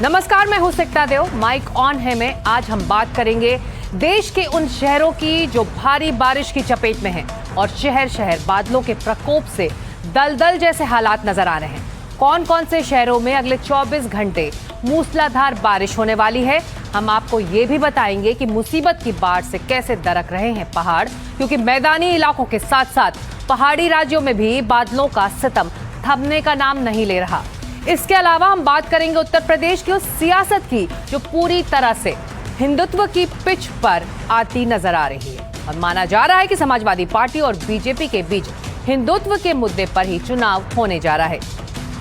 नमस्कार, मैं हूं सिकता देव। माइक ऑन है में आज हम बात करेंगे देश के उन शहरों की जो भारी बारिश की चपेट में हैं और शहर शहर बादलों के प्रकोप से दलदल जैसे हालात नजर आ रहे हैं। कौन कौन से शहरों में अगले 24 घंटे मूसलाधार बारिश होने वाली है। हम आपको ये भी बताएंगे कि मुसीबत की बाढ़ से कैसे दरक रहे हैं पहाड़, क्योंकि मैदानी इलाकों के साथ साथ पहाड़ी राज्यों में भी बादलों का सितम थमने का नाम नहीं ले रहा। इसके अलावा हम बात करेंगे उत्तर प्रदेश की उस सियासत की जो पूरी तरह से हिंदुत्व की पिच पर आती नजर आ रही है और माना जा रहा है कि समाजवादी पार्टी और बीजेपी के बीच हिंदुत्व के मुद्दे पर ही चुनाव होने जा रहा है।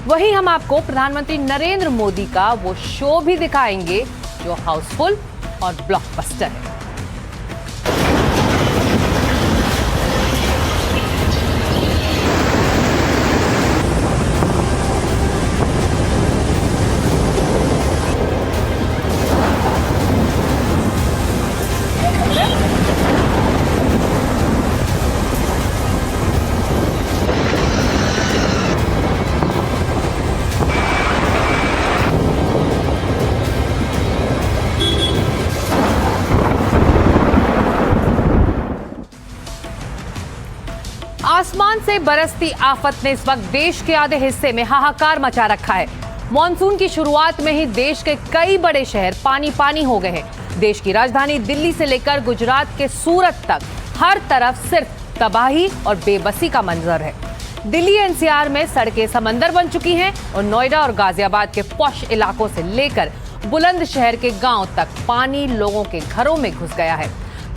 वहीं हम आपको प्रधानमंत्री नरेंद्र मोदी का वो शो भी दिखाएंगे जो हाउसफुल और ब्लॉकबस्टर है। आसमान से बरसती आफत ने इस वक्त देश के आधे हिस्से में हाहाकार मचा रखा है। मॉनसून की शुरुआत में ही देश के कई बड़े शहर पानी पानी हो गए हैं। देश की राजधानी दिल्ली से लेकर गुजरात के सूरत तक हर तरफ सिर्फ तबाही और बेबसी का मंजर है। दिल्ली एनसीआर में सड़कें समंदर बन चुकी हैं और नोएडा और गाजियाबाद के पॉश इलाकों से लेकर बुलंदशहर के गांव तक पानी लोगों के घरों में घुस गया है।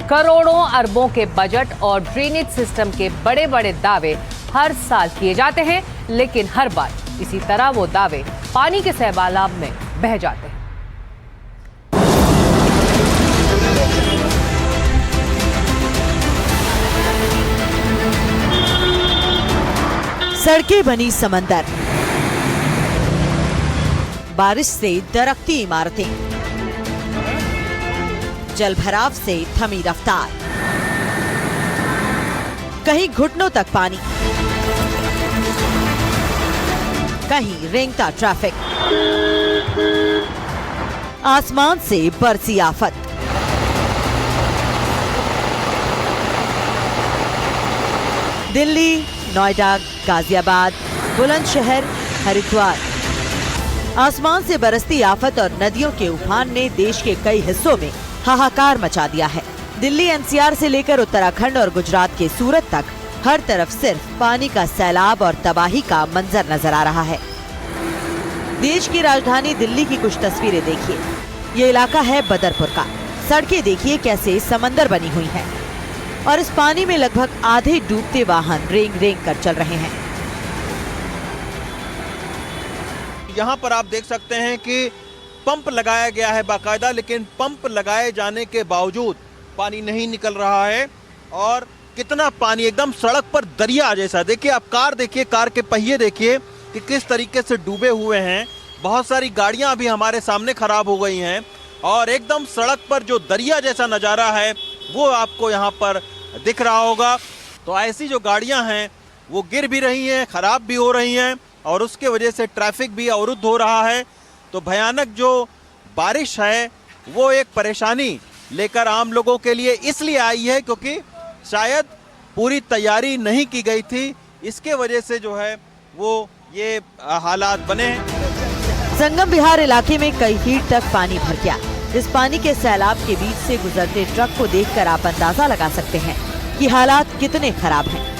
करोड़ों अरबों के बजट और ड्रेनेज सिस्टम के बड़े बड़े दावे हर साल किए जाते हैं, लेकिन हर बार इसी तरह वो दावे पानी के सैलाब में बह जाते हैं। सड़कें बनी समंदर, बारिश से दरकती इमारतें, जलभराव से थमी रफ्तार, कहीं घुटनों तक पानी, कहीं रेंगता ट्रैफिक, आसमान से बरसी आफत। दिल्ली, नोएडा, गाजियाबाद, बुलंदशहर, हरिद्वार, आसमान से बरसती आफत और नदियों के उफान ने देश के कई हिस्सों में हाहाकार मचा दिया है। दिल्ली एनसीआर से लेकर उत्तराखंड और गुजरात के सूरत तक हर तरफ सिर्फ पानी का सैलाब और तबाही का मंजर नजर आ रहा है। देश की राजधानी दिल्ली की कुछ तस्वीरें देखिए। ये इलाका है बदरपुर का। सड़कें देखिए कैसे समंदर बनी हुई हैं और इस पानी में लगभग आधे डूबते वाहन रेंग रेंग कर चल रहे हैं। यहाँ पर आप देख सकते हैं कि पंप लगाया गया है बाकायदा, लेकिन पंप लगाए जाने के बावजूद पानी नहीं निकल रहा है। और कितना पानी एकदम सड़क पर दरिया जैसा। देखिए आप कार देखिए, कार के पहिए देखिए कि किस तरीके से डूबे हुए हैं। बहुत सारी गाड़ियां अभी हमारे सामने खराब हो गई हैं और एकदम सड़क पर जो दरिया जैसा नज़ारा है वो आपको यहाँ पर दिख रहा होगा। तो ऐसी जो गाड़ियाँ हैं वो गिर भी रही हैं, खराब भी हो रही हैं और उसके वजह से ट्रैफिक भी अवरुद्ध हो रहा है। तो भयानक जो बारिश है वो एक परेशानी लेकर आम लोगों के लिए इसलिए आई है क्योंकि शायद पूरी तैयारी नहीं की गई थी। इसके वजह से जो है वो ये हालात बने हैं। संगम विहार इलाके में कई फीट तक पानी भर गया। इस पानी के सैलाब के बीच से गुजरते ट्रक को देखकर आप अंदाजा लगा सकते हैं कि हालात कितने खराब हैं।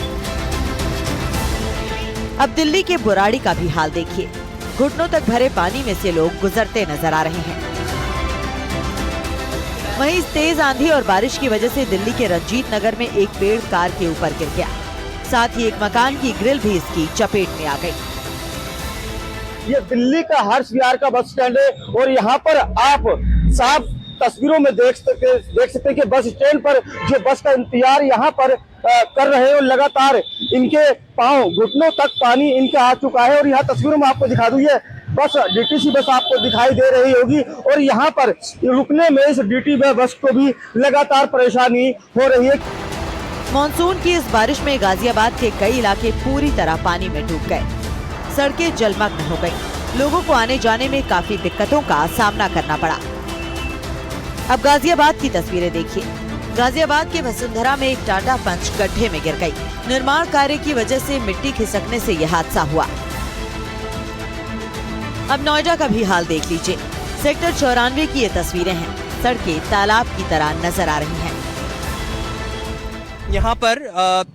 अब दिल्ली के बुराड़ी का भी हाल देखिए। घुटनों तक भरे पानी में से लोग गुजरते नजर आ रहे हैं। वहीं इस तेज आंधी और बारिश की वजह से दिल्ली के रंजीत नगर में एक पेड़ कार के ऊपर गिर गया। साथ ही एक मकान की ग्रिल भी इसकी चपेट में आ गई। ये दिल्ली का हर्ष विहार का बस स्टैंड है और यहाँ पर आप साफ तस्वीरों में देख सकते हैं कि बस स्टैंड पर जो बस का इंतजार यहाँ पर कर रहे हैं और लगातार इनके पांव घुटनों तक पानी इनके आ चुका है। और यहाँ तस्वीरों में आपको दिखा दूं, ये बस डीटीसी बस आपको दिखाई दे रही होगी और यहाँ पर रुकने में इस डीटी बस को भी लगातार परेशानी हो रही है। मॉनसून की इस बारिश में गाजियाबाद के कई इलाके पूरी तरह पानी में डूब गए। सड़कें जलमग्न हो गई। लोगों को आने जाने में काफी दिक्कतों का सामना करना पड़ा। अब गाजियाबाद की तस्वीरें देखिए। गाजियाबाद के वसुंधरा में एक टाटा पंच गड्ढे में गिर गई। निर्माण कार्य की वजह से मिट्टी खिसकने से यह हादसा हुआ। अब नोएडा का भी हाल देख लीजिए। सेक्टर 94 की ये तस्वीरें हैं। सड़कें तालाब की तरह नजर आ रही हैं। यहाँ पर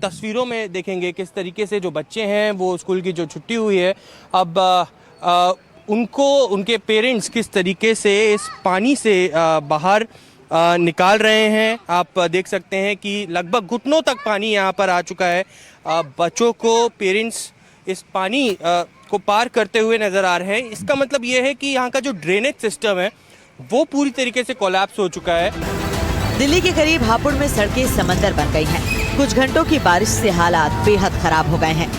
तस्वीरों में देखेंगे किस तरीके से जो बच्चे हैं वो स्कूल की जो छुट्टी हुई है, अब उनको उनके पेरेंट्स किस तरीके से इस पानी से बाहर निकाल रहे हैं। आप देख सकते हैं कि लगभग घुटनों तक पानी यहाँ पर आ चुका है। बच्चों को पेरेंट्स इस पानी को पार करते हुए नज़र आ रहे हैं। इसका मतलब ये है कि यहाँ का जो ड्रेनेज सिस्टम है वो पूरी तरीके से कोलैप्स हो चुका है। दिल्ली के करीब हापुड़ में सड़कें समंदर बन गई हैं। कुछ घंटों की बारिश से हालात बेहद खराब हो गए हैं।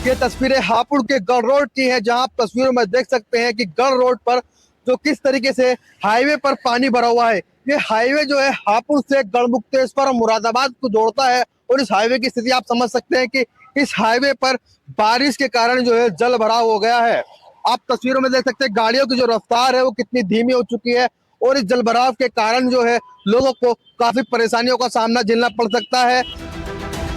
ये तस्वीरें हापुड़ के गढ़ रोड की है, जहां आप तस्वीरों में देख सकते हैं कि गढ़ रोड पर जो किस तरीके से हाईवे पर पानी भरा हुआ है। ये हाईवे जो है हापुड़ से गढ़मुक्तेश्वर और मुरादाबाद को जोड़ता है, और इस हाईवे की स्थिति आप समझ सकते हैं कि इस हाईवे पर बारिश के कारण जो है जल भराव हो गया है। आप तस्वीरों में देख सकते हैं गाड़ियों की जो रफ्तार है वो कितनी धीमी हो चुकी है, और इस जल भराव के कारण जो है लोगों को काफी परेशानियों का सामना झेलना पड़ सकता है।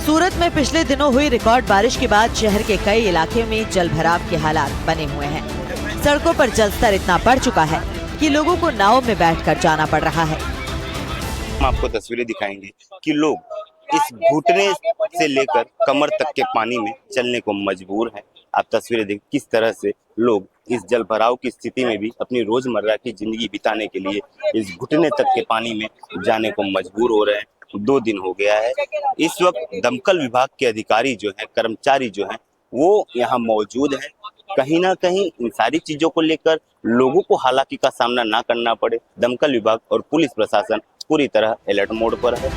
सूरत में पिछले दिनों हुई रिकॉर्ड बारिश के बाद शहर के कई इलाके में जल भराव के हालात बने हुए हैं। सड़कों पर जलस्तर इतना बढ़ चुका है कि लोगों को नाव में बैठकर जाना पड़ रहा है। हम आपको तस्वीरें दिखाएंगे कि लोग इस घुटने से लेकर कमर तक के पानी में चलने को मजबूर हैं। आप तस्वीरें देख किस तरह से लोग इस जल भराव की स्थिति में भी अपनी रोजमर्रा की जिंदगी बिताने के लिए इस घुटने तक के पानी में जाने को मजबूर हो रहे हैं। 2 दिन हो गया है। इस वक्त दमकल विभाग के अधिकारी जो हैं, कर्मचारी जो हैं, वो यहाँ मौजूद हैं। कहीं ना कहीं इन सारी चीजों को लेकर लोगों को हालाकी का सामना ना करना पड़े, दमकल विभाग और पुलिस प्रशासन पूरी तरह अलर्ट मोड पर है।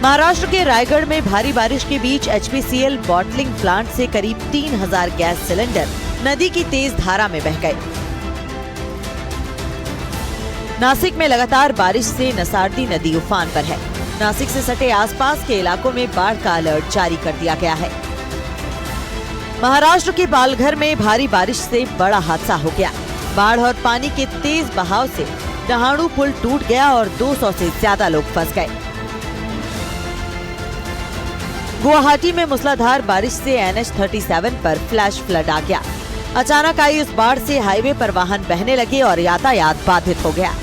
महाराष्ट्र के रायगढ़ में भारी बारिश के बीच HPCL बॉटलिंग प्लांट से करीब 3000 गैस सिलेंडर नदी की तेज धारा में बह गए। नासिक में लगातार बारिश से नसारदी नदी उफान पर है। नासिक से सटे आसपास के इलाकों में बाढ़ का अलर्ट जारी कर दिया गया है। महाराष्ट्र के पालघर में भारी बारिश से बड़ा हादसा हो गया। बाढ़ और पानी के तेज बहाव से डहाणू पुल टूट गया और 200 से ज्यादा लोग फंस गए। गुवाहाटी में मूसलाधार बारिश से NH37 पर फ्लैश फ्लड आ गया। अचानक आई इस बाढ़ से हाईवे पर वाहन बहने लगे और यातायात बाधित हो गया।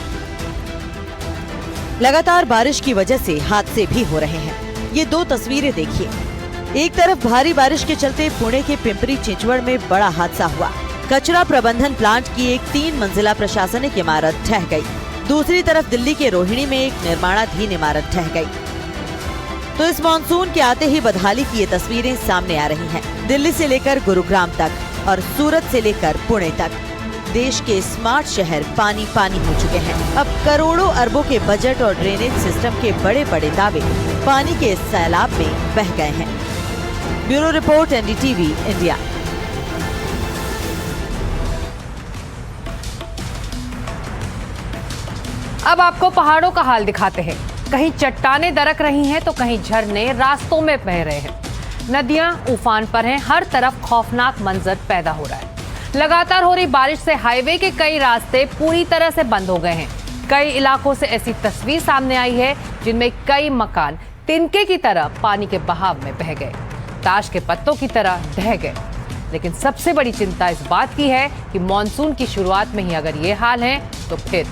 लगातार बारिश की वजह से हादसे भी हो रहे हैं। ये 2 तस्वीरें देखिए। एक तरफ भारी बारिश के चलते पुणे के पिंपरी चिंचवड़ में बड़ा हादसा हुआ। कचरा प्रबंधन प्लांट की एक 3 मंजिला प्रशासनिक इमारत ढह गई। दूसरी तरफ दिल्ली के रोहिणी में एक निर्माणाधीन इमारत ढह गई। तो इस मानसून के आते ही बदहाली की ये तस्वीरें सामने आ रही हैं। दिल्ली से लेकर गुरुग्राम तक और सूरत से लेकर पुणे तक देश के स्मार्ट शहर पानी पानी हो चुके हैं। अब करोड़ों अरबों के बजट और ड्रेनेज सिस्टम के बड़े बड़े दावे पानी के इस सैलाब में बह गए हैं। Bureau report NDTV India. अब आपको पहाड़ों का हाल दिखाते हैं। कहीं चट्टानें दरक रही हैं तो कहीं झरने रास्तों में बह रहे हैं। नदियां उफान पर हैं। हर तरफ खौफनाक मंजर पैदा हो रहा है। लगातार हो रही बारिश से हाईवे के कई रास्ते पूरी तरह से बंद हो गए हैं। कई इलाकों से ऐसी तस्वीर सामने आई है जिनमें कई मकान तिनके की तरह पानी के बहाव में बह गए, ताश के पत्तों की तरह ढह गए। लेकिन सबसे बड़ी चिंता इस बात की है कि मॉनसून की शुरुआत में ही अगर ये हाल है तो फिर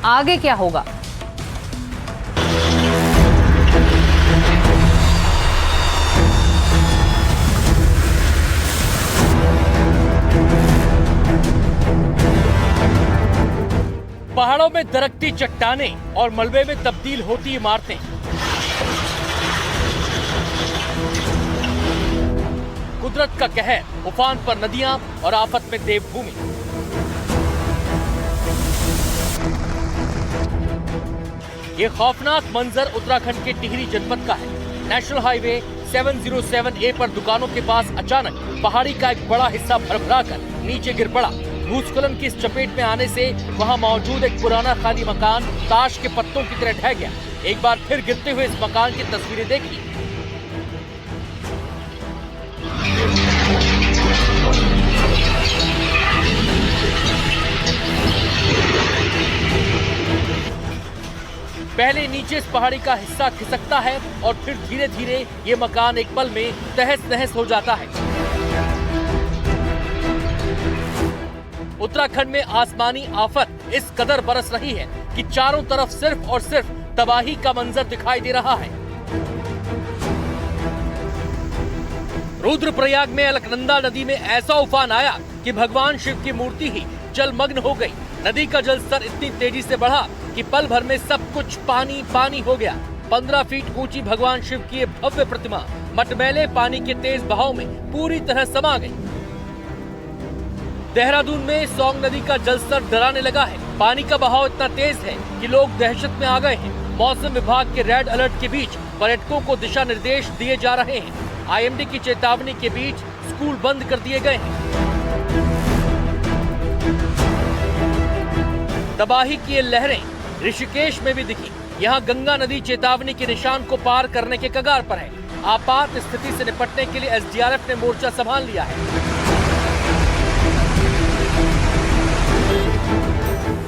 आगे क्या होगा। पहाड़ों में दरकती चट्टानें और मलबे में तब्दील होती इमारतें, कुदरत का कहर, उफान पर नदियां और आफत में देवभूमि। ये खौफनाक मंजर उत्तराखंड के टिहरी जनपद का है। नेशनल हाईवे 707A पर दुकानों के पास अचानक पहाड़ी का एक बड़ा हिस्सा भरभराकर नीचे गिर पड़ा। भूस्खलन की इस चपेट में आने से वहां मौजूद एक पुराना खाली मकान ताश के पत्तों की तरह ढह गया। एक बार फिर गिरते हुए इस मकान की तस्वीरें देखिए। पहले नीचे इस पहाड़ी का हिस्सा खिसकता है और फिर धीरे धीरे ये मकान एक पल में तहस नहस हो जाता है। उत्तराखंड में आसमानी आफत इस कदर बरस रही है कि चारों तरफ सिर्फ और सिर्फ तबाही का मंजर दिखाई दे रहा है। रुद्रप्रयाग में अलकनंदा नदी में ऐसा उफान आया कि भगवान शिव की मूर्ति ही जलमग्न हो गई। नदी का जलस्तर इतनी तेजी से बढ़ा कि पल भर में सब कुछ पानी पानी हो गया। 15 फीट ऊंची भगवान शिव की ये भव्य प्रतिमा मटमैले पानी के तेज बहाव में पूरी तरह समा गई। देहरादून में सौंग नदी का जलस्तर डराने लगा है। पानी का बहाव इतना तेज है कि लोग दहशत में आ गए हैं। मौसम विभाग के रेड अलर्ट के बीच पर्यटकों को दिशा निर्देश दिए जा रहे हैं। आईएमडी की चेतावनी के बीच स्कूल बंद कर दिए गए हैं। तबाही की ये लहरें ऋषिकेश में भी दिखी। यहाँ गंगा नदी चेतावनी के निशान को पार करने के कगार पर है। आपात स्थिति से निपटने के लिए एसडीआरएफ ने मोर्चा संभाल लिया है।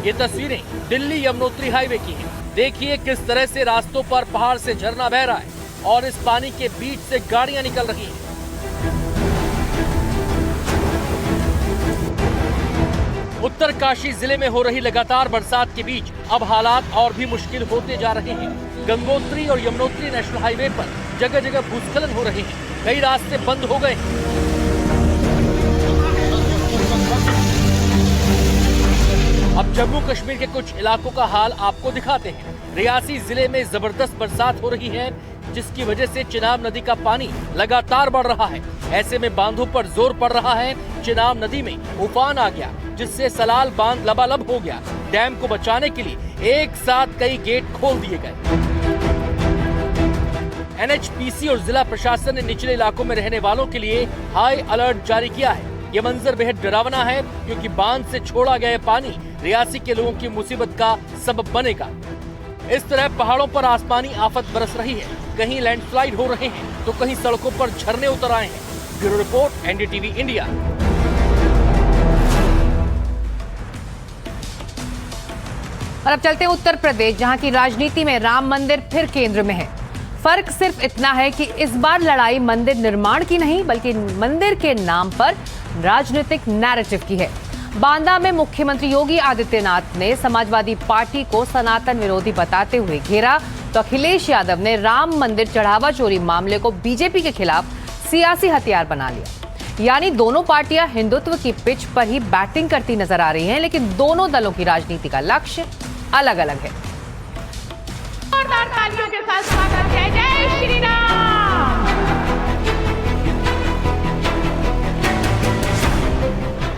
ये तस्वीरें दिल्ली यमुनोत्री हाईवे की हैं। देखिए किस तरह से रास्तों पर पहाड़ से झरना बह रहा है और इस पानी के बीच से गाड़ियां निकल रही हैं। उत्तरकाशी जिले में हो रही लगातार बरसात के बीच अब हालात और भी मुश्किल होते जा रहे हैं। गंगोत्री और यमुनोत्री नेशनल हाईवे पर जगह जगह भूस्खलन हो रहे हैं। कई रास्ते बंद हो गए हैं। अब जम्मू कश्मीर के कुछ इलाकों का हाल आपको दिखाते हैं। रियासी जिले में जबरदस्त बरसात हो रही है, जिसकी वजह से चिनाब नदी का पानी लगातार बढ़ रहा है। ऐसे में बांधों पर जोर पड़ रहा है। चिनाब नदी में उफान आ गया, जिससे सलाल बांध लबालब हो गया। डैम को बचाने के लिए एक साथ कई गेट खोल दिए गए। एनएचपीसी और जिला प्रशासन ने निचले इलाकों में रहने वालों के लिए हाई अलर्ट जारी किया है। ये मंजर बेहद डरावना है, क्योंकि बांध से छोड़ा गया पानी रियासी के लोगों की मुसीबत का सबब बनेगा। इस तरह पहाड़ों पर आसमानी आफत बरस रही है। कहीं लैंडस्लाइड हो रहे हैं तो कहीं सड़कों पर झरने उतर आए हैं। Bureau report, NDTV India. और अब चलते हैं उत्तर प्रदेश, जहां की राजनीति में राम मंदिर फिर केंद्र में है। फर्क सिर्फ इतना है कि इस बार लड़ाई मंदिर निर्माण की नहीं, बल्कि मंदिर के नाम पर राजनीतिक नैरेटिव की है। बांदा में मुख्यमंत्री योगी आदित्यनाथ ने समाजवादी पार्टी को सनातन विरोधी बताते हुए घेरा, तो अखिलेश यादव ने राम मंदिर चढ़ावा चोरी मामले को बीजेपी के खिलाफ सियासी हथियार बना लिया। यानी दोनों पार्टियां हिंदुत्व की पिच पर ही बैटिंग करती नजर आ रही हैं, लेकिन दोनों दलों की राजनीति का लक्ष्य अलग अलग है। जोरदार तालियों के साथ स्वागत है। जय श्री राम।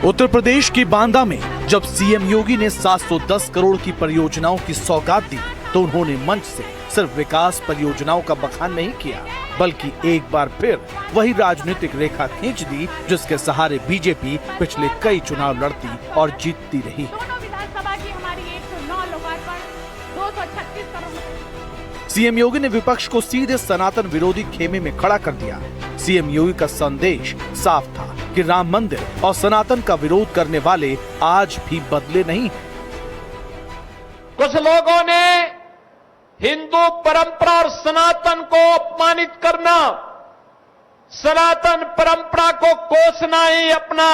उत्तर प्रदेश के बांदा में जब सीएम योगी ने 710 करोड़ की परियोजनाओं की सौगात दी, तो उन्होंने मंच से सिर्फ विकास परियोजनाओं का बखान नहीं किया, बल्कि एक बार फिर वही राजनीतिक रेखा खींच दी जिसके सहारे बीजेपी पिछले कई चुनाव लड़ती और जीतती रही। विधानसभा की हमारी 109 लोकार्पण 236 करोड़। सीएम योगी ने विपक्ष को सीधे सनातन विरोधी खेमे में खड़ा कर दिया। सीएम योगी का संदेश साफ था कि राम मंदिर और सनातन का विरोध करने वाले आज भी बदले नहीं हैं। कुछ लोगों ने हिंदू परंपरा और सनातन को अपमानित करना, सनातन परंपरा को कोसना ही अपना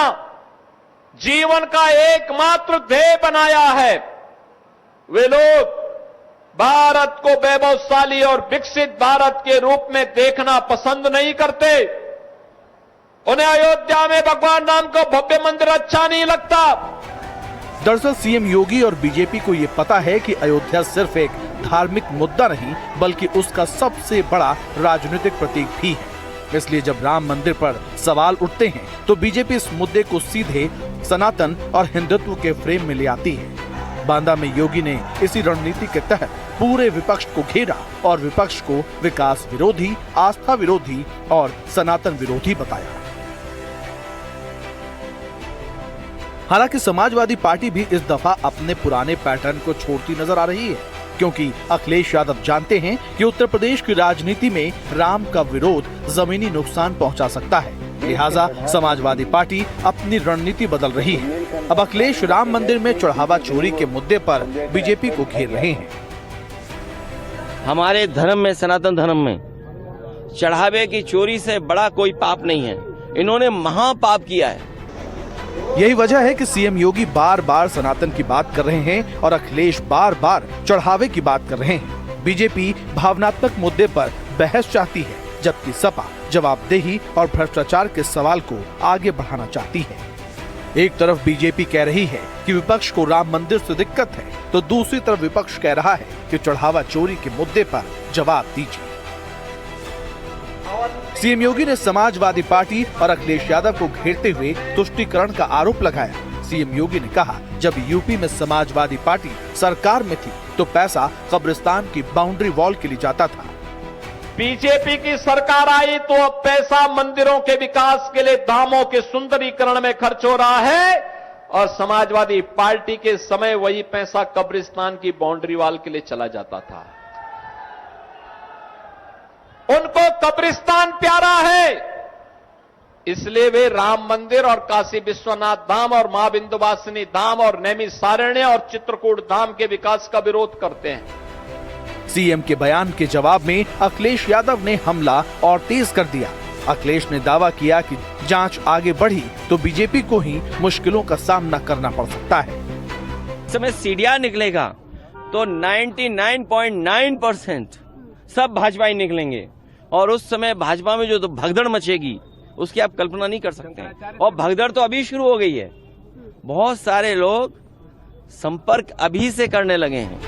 जीवन का एकमात्र ध्येय बनाया है। वे लोग भारत को वैभवशाली और विकसित भारत के रूप में देखना पसंद नहीं करते। उन्हें अयोध्या में भगवान राम का भव्य मंदिर अच्छा नहीं लगता। दरअसल सीएम योगी और बीजेपी को ये पता है कि अयोध्या सिर्फ एक धार्मिक मुद्दा नहीं, बल्कि उसका सबसे बड़ा राजनीतिक प्रतीक भी है। इसलिए जब राम मंदिर पर सवाल उठते हैं, तो बीजेपी इस मुद्दे को सीधे सनातन और हिंदुत्व के फ्रेम में ले आती है। बांदा में योगी ने इसी रणनीति के तहत पूरे विपक्ष को घेरा और विपक्ष को विकास विरोधी, आस्था विरोधी और सनातन विरोधी बताया। हालांकि समाजवादी पार्टी भी इस दफा अपने पुराने पैटर्न को छोड़ती नजर आ रही है, क्योंकि अखिलेश यादव जानते हैं कि उत्तर प्रदेश की राजनीति में राम का विरोध जमीनी नुकसान पहुंचा सकता है। लिहाजा समाजवादी पार्टी अपनी रणनीति बदल रही है। अब अखिलेश राम मंदिर में चढ़ावा चोरी के मुद्दे पर बीजेपी को घेर रहे हैं। हमारे धर्म में, सनातन धर्म में चढ़ावे की चोरी से बड़ा कोई पाप नहीं है। इन्होंने महापाप किया है। यही वजह है कि सीएम योगी बार बार सनातन की बात कर रहे हैं और अखिलेश बार बार चढ़ावे की बात कर रहे हैं। बीजेपी भावनात्मक मुद्दे पर बहस चाहती है, जबकि सपा जवाबदेही और भ्रष्टाचार के सवाल को आगे बढ़ाना चाहती है। एक तरफ बीजेपी कह रही है कि विपक्ष को राम मंदिर से दिक्कत है, तो दूसरी तरफ विपक्ष कह रहा है कि चढ़ावा चोरी के मुद्दे पर जवाब दीजिए। सीएम योगी ने समाजवादी पार्टी और अखिलेश यादव को घेरते हुए तुष्टीकरण का आरोप लगाया। सीएम योगी ने कहा, जब यूपी में समाजवादी पार्टी सरकार में थी तो पैसा कब्रिस्तान की बाउंड्री वॉल के लिए जाता था। बीजेपी की सरकार आई तो अब पैसा मंदिरों के विकास के लिए, धामों के सुंदरीकरण में खर्च हो रहा है, और समाजवादी पार्टी के समय वही पैसा कब्रिस्तान की बाउंड्री वॉल के लिए चला जाता था। उनको कब्रिस्तान प्यारा है, इसलिए वे राम मंदिर और काशी विश्वनाथ धाम और मां विंध्यवासिनी धाम और नैमिषारण्य और चित्रकूट धाम के विकास का विरोध करते हैं। सीएम के बयान के जवाब में अखिलेश यादव ने हमला और तेज कर दिया। अखिलेश ने दावा किया कि जांच आगे बढ़ी तो बीजेपी को ही मुश्किलों का सामना करना पड़ सकता है। इस समय सीडीआर निकलेगा तो 99.9% सब भाजपा ही निकलेंगे, और उस समय भाजपा में जो तो भगदड़ मचेगी उसकी आप कल्पना नहीं कर सकते हैं। और भगदड़ तो अभी शुरू हो गई है, बहुत सारे लोग संपर्क अभी से करने लगे हैं।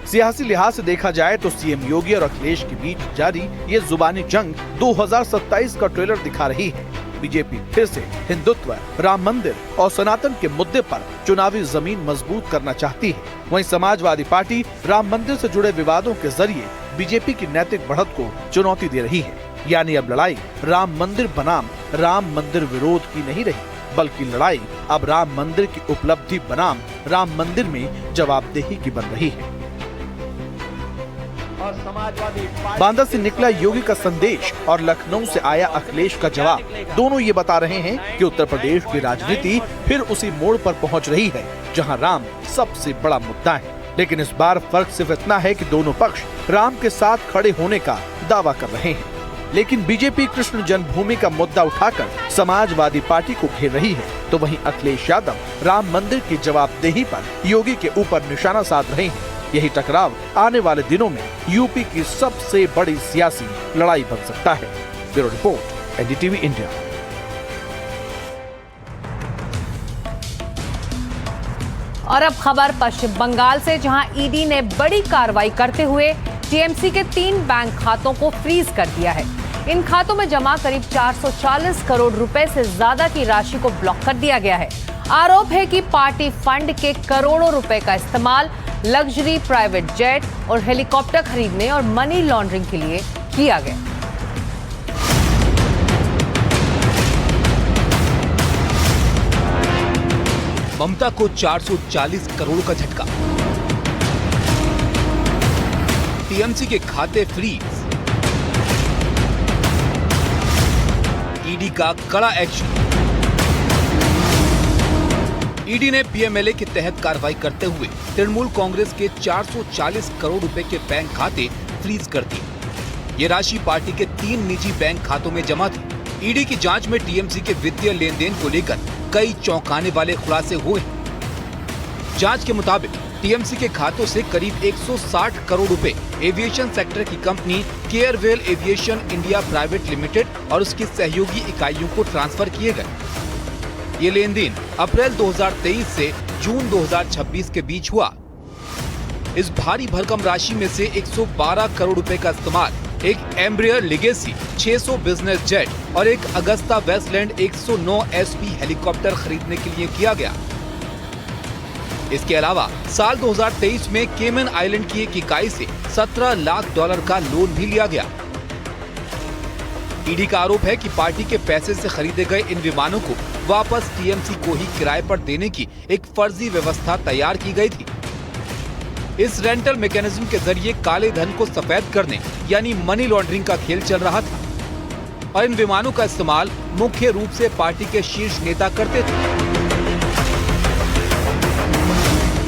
सियासी लिहाज से देखा जाए तो सीएम योगी और अखिलेश के बीच जारी ये जुबानी जंग 2027 का ट्रेलर दिखा रही है। बीजेपी फिर से हिंदुत्व, राम मंदिर और सनातन के मुद्दे पर चुनावी जमीन मजबूत करना चाहती है। वहीं समाजवादी पार्टी राम मंदिर से जुड़े विवादों के जरिए बीजेपी की नैतिक बढ़त को चुनौती दे रही है। यानी अब लड़ाई राम मंदिर बनाम राम मंदिर विरोध की नहीं रही, बल्कि लड़ाई अब राम मंदिर की उपलब्धि बनाम राम मंदिर में जवाबदेही की बन रही है। बांदा से निकला योगी का संदेश और लखनऊ से आया अखिलेश का जवाब, दोनों ये बता रहे हैं कि उत्तर प्रदेश की राजनीति फिर उसी मोड़ पर पहुंच रही है जहां राम सबसे बड़ा मुद्दा है। लेकिन इस बार फर्क सिर्फ इतना है कि दोनों पक्ष राम के साथ खड़े होने का दावा कर रहे हैं, लेकिन बीजेपी कृष्ण जन्मभूमि का मुद्दा उठाकर समाजवादी पार्टी को घेर रही है, तो वहीं अखिलेश यादव राम मंदिर की जवाबदेही पर योगी के ऊपर निशाना साध रहे हैं। यही टकराव आने वाले दिनों में यूपी की सबसे बड़ी सियासी लड़ाई बन सकता है। Bureau report, NDTV India. और अब खबर पश्चिम बंगाल से, जहां ईडी ने बड़ी कार्रवाई करते हुए टीएमसी के 3 बैंक खातों को फ्रीज कर दिया है। इन खातों में जमा करीब 440 करोड़ रुपए से ज्यादा की राशि को ब्लॉक कर दिया गया है। आरोप है कि पार्टी फंड के करोड़ों रुपए का इस्तेमाल लग्जरी प्राइवेट जेट और हेलीकॉप्टर खरीदने और मनी लॉन्ड्रिंग के लिए किया गया। ममता को 440 करोड़ का झटका, टीएमसी के खाते फ्रीज, ईडी का कड़ा एक्शन। ईडी ने पीएमएलए के तहत कार्रवाई करते हुए तृणमूल कांग्रेस के 440 करोड़ रुपए के बैंक खाते फ्रीज कर दिए। ये राशि पार्टी के 3 निजी बैंक खातों में जमा थी। ईडी की जांच में टीएमसी के वित्तीय लेन देन को लेकर कई चौंकाने वाले खुलासे हुए। जांच के मुताबिक टीएमसी के खातों से करीब 160 करोड़ रुपए एविएशन सेक्टर की company Carewell aviation India private limited और उसकी सहयोगी इकाइयों को ट्रांसफर किए गए। ये लेन देन अप्रैल 2023 से जून 2026 के बीच हुआ। इस भारी भरकम राशि में से 112 करोड़ रुपए का इस्तेमाल एक एम्ब्रियर लेगेसी 600 बिजनेस जेट और एक अगस्ता वेस्टलैंड 109 एसपी हेलीकॉप्टर खरीदने के लिए किया गया। इसके अलावा साल 2023 में केमन आइलैंड की एक इकाई से $17 लाख का लोन भी लिया गया। ईडी का आरोप है कि पार्टी के पैसे से खरीदे गए इन विमानों को वापस टीएमसी को ही किराए पर देने की एक फर्जी व्यवस्था तैयार की गई थी। इस रेंटल मैकेनिज्म के जरिए काले धन को सफेद करने यानी मनी लॉन्ड्रिंग का खेल चल रहा था और इन विमानों का इस्तेमाल मुख्य रूप से पार्टी के शीर्ष नेता करते थे।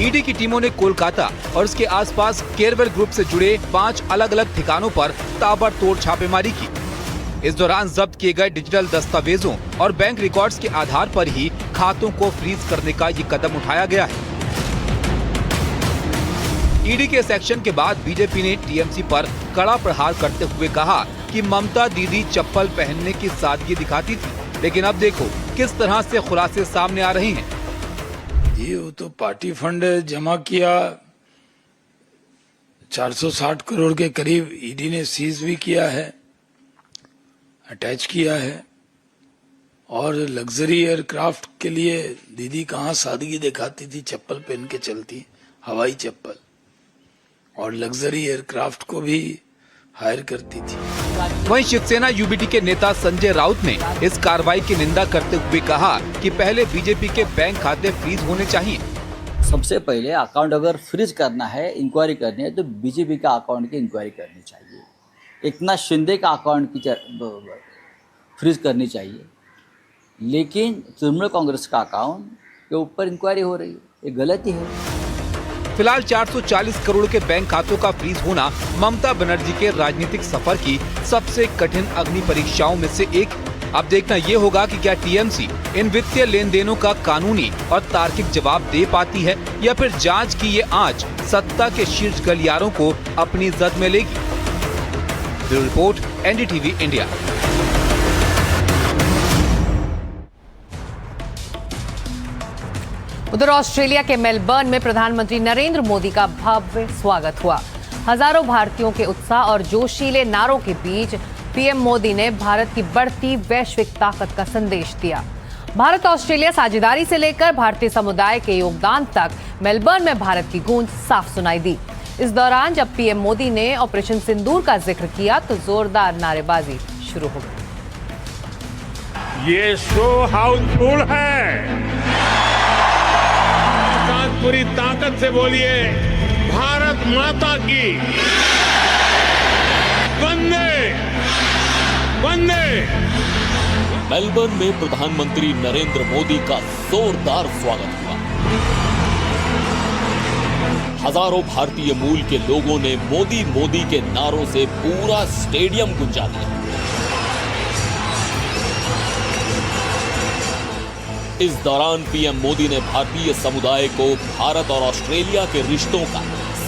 ईडी की टीमों ने कोलकाता और उसके आसपास केरवेल ग्रुप से जुड़े 5 अलग अलग ठिकानों पर ताबड़तोड़ छापेमारी की। इस दौरान जब्त किए गए डिजिटल दस्तावेजों और बैंक रिकॉर्ड्स के आधार पर ही खातों को फ्रीज करने का ये कदम उठाया गया है। ईडी के इस एक्शन के बाद बीजेपी ने टीएमसी पर कड़ा प्रहार करते हुए कहा कि ममता दीदी चप्पल पहनने की सादगी दिखाती थी, लेकिन अब देखो किस तरह से खुलासे सामने आ रहे हैं। ये वो तो पार्टी फंड जमा किया 460 करोड़ के करीब, ईडी ने सीज भी किया है, अटैच किया है। और लग्जरी एयरक्राफ्ट के लिए दीदी कहाँ सादगी दिखाती थी, चप्पल पहन के चलती, हवाई चप्पल, और लग्जरी एयरक्राफ्ट को भी हायर करती थी। वहीं शिवसेना यूबीटी के नेता संजय राउत ने इस कार्रवाई की निंदा करते हुए कहा कि पहले बीजेपी के बैंक खाते फ्रीज होने चाहिए। सबसे पहले अकाउंट अगर फ्रीज करना है, इंक्वायरी करनी है, तो बीजेपी का अकाउंट की इंक्वायरी करनी चाहिए। एकनाथ शिंदे का अकाउंट की फ्रीज करनी चाहिए, लेकिन तृणमूल कांग्रेस का अकाउंट के ऊपर इंक्वायरी हो रही है, ये गलती है। फिलहाल 440 करोड़ के बैंक खातों का फ्रीज होना ममता बनर्जी के राजनीतिक सफर की सबसे कठिन अग्नि परीक्षाओं में से एक। अब देखना ये होगा कि क्या टीएमसी इन वित्तीय लेन देनों का कानूनी और तार्किक जवाब दे पाती है या फिर जांच की ये आंच सत्ता के शीर्ष गलियारों को अपनी जद में लेगी। Bureau report, NDTV India. उधर ऑस्ट्रेलिया के मेलबर्न में प्रधानमंत्री नरेंद्र मोदी का भव्य स्वागत हुआ। हजारों भारतीयों के उत्साह और जोशीले नारों के बीच पीएम मोदी ने भारत की बढ़ती वैश्विक ताकत का संदेश दिया। भारत ऑस्ट्रेलिया साझेदारी से लेकर भारतीय समुदाय के योगदान तक मेलबर्न में भारत की गूंज साफ सुनाई दी। इस दौरान जब पीएम मोदी ने ऑपरेशन सिंदूर का जिक्र किया तो जोरदार नारेबाजी शुरू हो गई। ये शो हाउसफुल है। पूरी ताकत से बोलिए, भारत माता की वंदे वंदे। मेलबर्न में प्रधानमंत्री नरेंद्र मोदी का जोरदार स्वागत हुआ। हजारों भारतीय मूल के लोगों ने मोदी मोदी के नारों से पूरा स्टेडियम गुंजा दिया। इस दौरान पीएम मोदी ने भारतीय समुदाय को भारत और ऑस्ट्रेलिया के रिश्तों का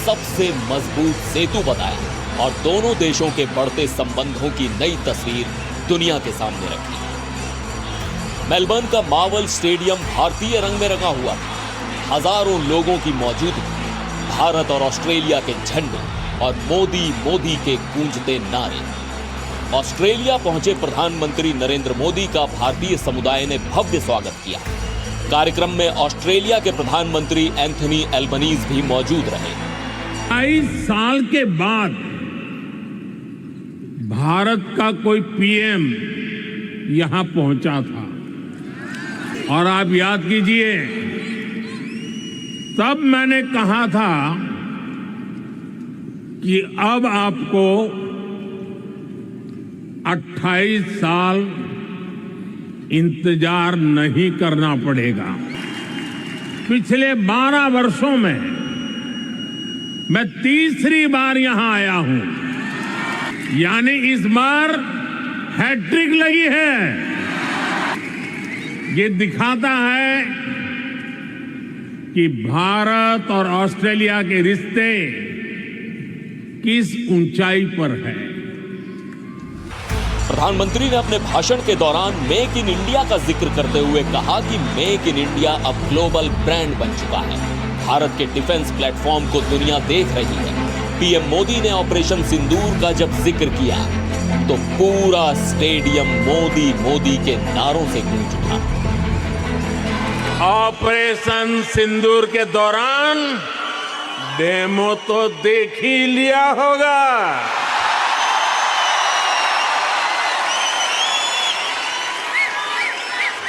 सबसे मजबूत सेतु बताया और दोनों देशों के बढ़ते संबंधों की नई तस्वीर दुनिया के सामने रखी। मेलबर्न का मार्वल स्टेडियम भारतीय रंग में रंगा हुआ था। हजारों लोगों की मौजूदगी, भारत और ऑस्ट्रेलिया के झंडे और मोदी मोदी के गूंजते नारे। ऑस्ट्रेलिया पहुंचे प्रधानमंत्री नरेंद्र मोदी का भारतीय समुदाय ने भव्य स्वागत किया। कार्यक्रम में ऑस्ट्रेलिया के प्रधानमंत्री एंथनी एल्बनीज भी मौजूद रहे। 22 साल के बाद भारत का कोई पीएम यहां पहुंचा था और आप याद कीजिए, तब मैंने कहा था कि अब आपको 28 साल इंतजार नहीं करना पड़ेगा। पिछले 12 वर्षों में मैं तीसरी बार यहां आया हूं, यानी इस बार हैट्रिक लगी है। ये दिखाता है कि भारत और ऑस्ट्रेलिया के रिश्ते किस ऊंचाई पर है। प्रधानमंत्री ने अपने भाषण के दौरान मेक इन इंडिया का जिक्र करते हुए कहा कि मेक इन इंडिया अब ग्लोबल ब्रांड बन चुका है। भारत के डिफेंस प्लेटफॉर्म को दुनिया देख रही है। पीएम मोदी ने ऑपरेशन सिंदूर का जब जिक्र किया तो पूरा स्टेडियम मोदी मोदी के नारों से गूंज उठा। ऑपरेशन सिंदूर के दौरान डेमो तो देख ही लिया होगा।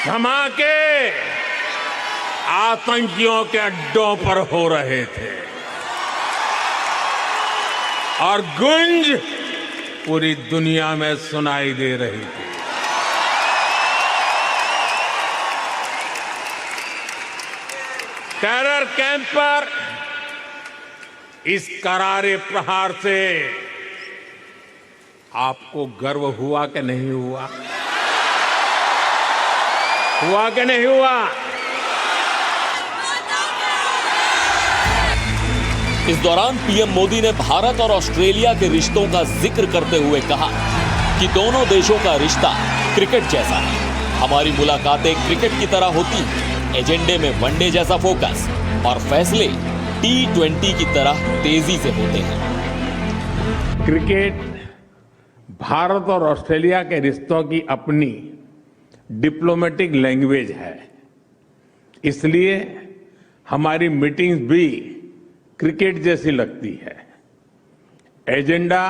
धमाके आतंकियों के अड्डों पर हो रहे थे और गूंज पूरी दुनिया में सुनाई दे रही थी। टेरर कैंप पर इस करारे प्रहार से आपको गर्व हुआ कि नहीं हुआ? हुआ कि नहीं हुआ? इस दौरान पीएम मोदी ने भारत और ऑस्ट्रेलिया के रिश्तों का जिक्र करते हुए कहा कि दोनों देशों का रिश्ता क्रिकेट जैसा है। हमारी मुलाकातें क्रिकेट की तरह होती हैं। एजेंडे में वनडे जैसा फोकस और फैसले T20 की तरह तेजी से होते हैं। क्रिकेट भारत और ऑस्ट्रेलिया के रिश्तों की अपनी डिप्लोमेटिक लैंग्वेज है, इसलिए हमारी मीटिंग्स भी क्रिकेट जैसी लगती है। एजेंडा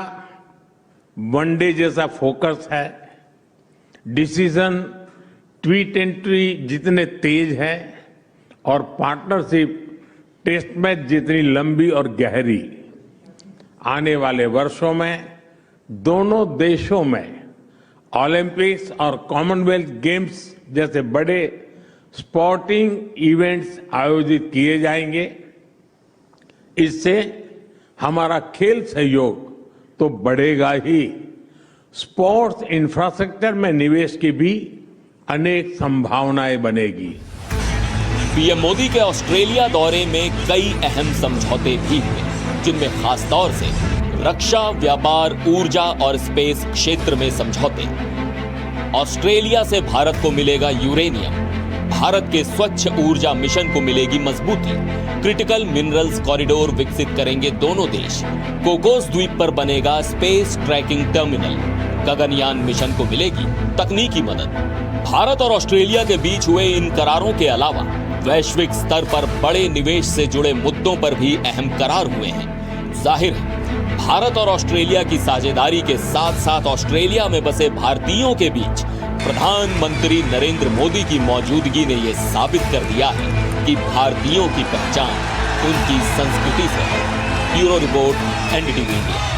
वनडे जैसा फोकस है, डिसीजन T20 जितने तेज है और पार्टनरशिप टेस्ट मैच जितनी लंबी और गहरी। आने वाले वर्षों में दोनों देशों में ओलंपिक्स और कॉमनवेल्थ गेम्स जैसे बड़े स्पोर्टिंग इवेंट्स आयोजित किए जाएंगे। इससे हमारा खेल सहयोग तो बढ़ेगा ही, स्पोर्ट्स इंफ्रास्ट्रक्चर में निवेश की भी अनेक संभावनाएं बनेगी। पीएम मोदी के ऑस्ट्रेलिया दौरे में कई अहम समझौते भी हुए, जिनमें खास तौर से रक्षा, व्यापार, ऊर्जा और स्पेस क्षेत्र में समझौते। ऑस्ट्रेलिया से भारत को मिलेगा यूरेनियम, भारत के स्वच्छ ऊर्जा मिशन को मिलेगी मजबूती, क्रिटिकल मिनरल्स कॉरिडोर विकसित करेंगे दोनों देश, कोकोस द्वीप पर बनेगा space trekking terminal, Gaganyaan mission को मिलेगी तकनीकी मदद। भारत और ऑस्ट्रेलिया के बीच हुए इन करारों के अलावा वैश्विक स्तर पर बड़े निवेश से जुड़े मुद्दों पर भी अहम करार हुए हैं। जाहिर है, भारत और ऑस्ट्रेलिया की साझेदारी के साथ साथ ऑस्ट्रेलिया में बसे भारतीयों के बीच प्रधानमंत्री नरेंद्र मोदी की मौजूदगी ने यह साबित कर दिया है कि भारतीयों की पहचान उनकी संस्कृति से है। Bureau report, NDTV India.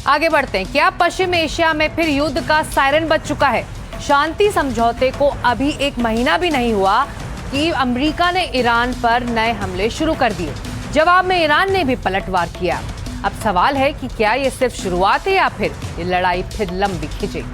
आगे बढ़ते हैं। क्या पश्चिम एशिया में फिर युद्ध का सायरन बज चुका है? शांति समझौते को अभी 1 महीना भी नहीं हुआ कि अमेरिका ने ईरान पर नए हमले शुरू कर दिए। जवाब में ईरान ने भी पलटवार किया। अब सवाल है कि क्या ये सिर्फ शुरुआत है या फिर ये लड़ाई फिर लंबी खिंचेगी?